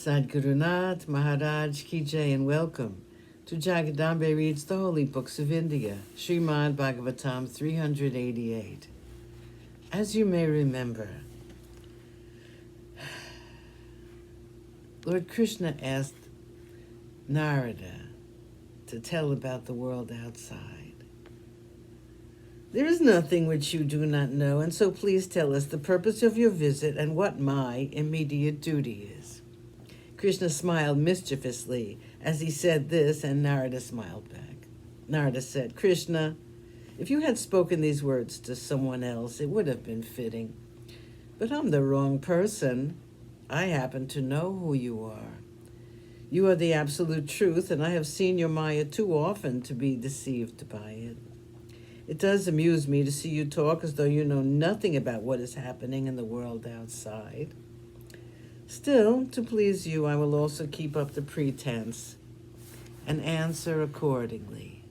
Sadgurunath Maharaj Ki Jai, and welcome to Jagadambe Reads the Holy Books of India, ShrimadBhagavatam388. As you may remember, Lord Krishna asked Narada to tell about the world outside. There is nothing which you do not know, and so please tell us the purpose of your visit and what my immediate duty is. Krishna smiled mischievously as he said this, and Narada smiled back. Narada said, Krishna, if you had spoken these words to someone else, it would have been fitting. But I'm the wrong person. I happen to know who you are. You are the absolute truth, and I have seen your Maya too often to be deceived by it. It does amuse me to see you talk as though you know nothing about what is happening in the world outside. Still, to please you, I will also keep up the pretense and answer accordingly.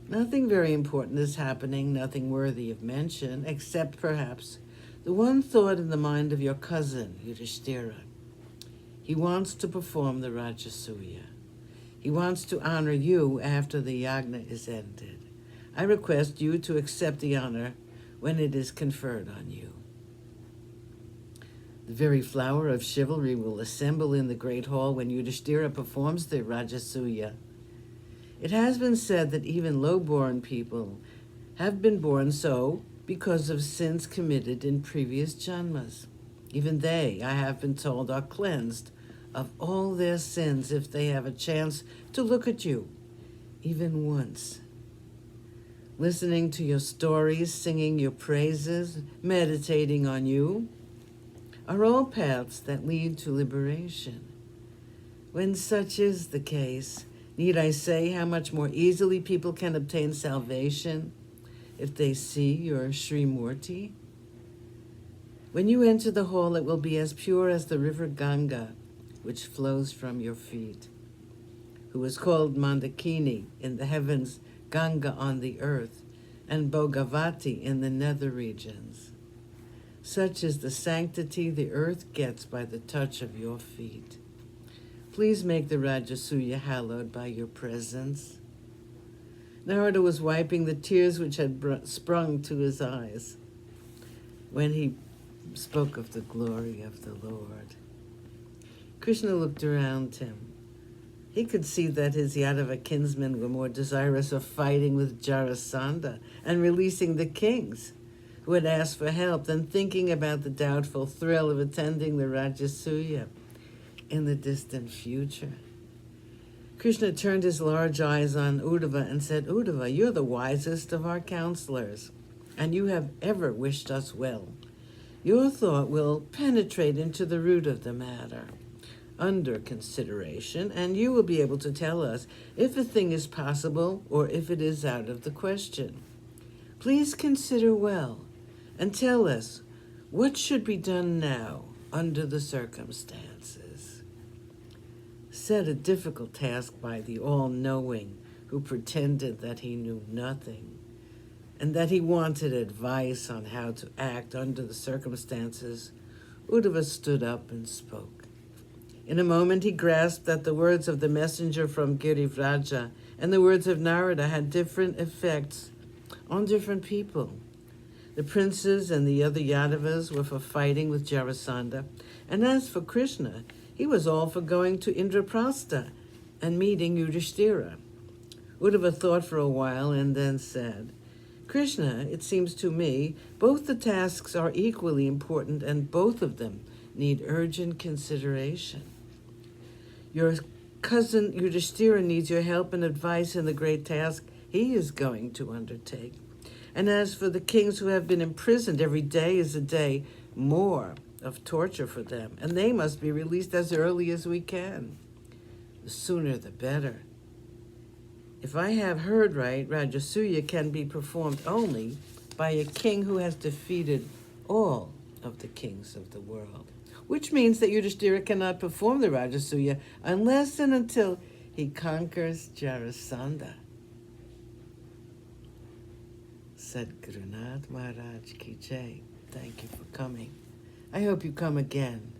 Nothing very important is happening, nothing worthy of mention, except perhaps the one thought in the mind of your cousin, Yudhishthira. He wants to perform the Rajasuya. He wants to honor you after the yagna is ended. I request you to accept the honor when it is conferred on you. The very flower of chivalry will assemble in the great hall when Yudhishthira performs the Rajasuya. It has been said that even low-born people have been born so because of sins committed in previous janmas. Even they, I have been told, are cleansed of all their sins if they have a chance to look at you, even once. Listening to your stories, singing your praises, meditating on you, are all paths that lead to liberation. When such is the case, need I say how much more easily people can obtain salvation if they see your Srimurti? When you enter the hall, it will be as pure as the river Ganga, which flows from your feet, who is called Mandakini in the heavens, Ganga on the earth, and Bhogavati in the nether regions. Such is the sanctity the earth gets by the touch of your feet. Please make the Rajasuya hallowed by your presence. Narada was wiping the tears which had sprung to his eyes when he spoke of the glory of the Lord. Krishna looked around him. He could see that his Yadava kinsmen were more desirous of fighting with Jarasandha and releasing the kings who had asked for help than thinking about the doubtful thrill of attending the Rajasuya in the distant future. Krishna turned his large eyes on Uddhava and said, Uddhava, you're the wisest of our counselors, and you have ever wished us well. Your thought will penetrate into the root of the matter under consideration, and you will be able to tell us if a thing is possible or if it is out of the question. Please consider well and tell us what should be done now under the circumstances. Set a difficult task by the all-knowing who pretended that he knew nothing and that he wanted advice on how to act under the circumstances, Uddhava stood up and spoke. In a moment he grasped that the words of the messenger from Girivraja and the words of Narada had different effects on different people. The princes and the other Yadavas were for fighting with Jarasandha, and as for Krishna, he was all for going to Indraprastha and meeting Yudhishthira. Uddhava thought for a while and then said, Krishna, it seems to me, both the tasks are equally important and both of them need urgent consideration. Your cousin Yudhishthira needs your help and advice in the great task he is going to undertake. And as for the kings who have been imprisoned, every day is a day more of torture for them, and they must be released as early as we can. The sooner the better. If I have heard right, Rajasuya can be performed only by a king who has defeated all of the kings of the world, which means that Yudhishthira cannot perform the Rajasuya unless and until he conquers Jarasandha. Sadgurunath Maharaj Ki Jai. Thank you for coming. I hope you come again.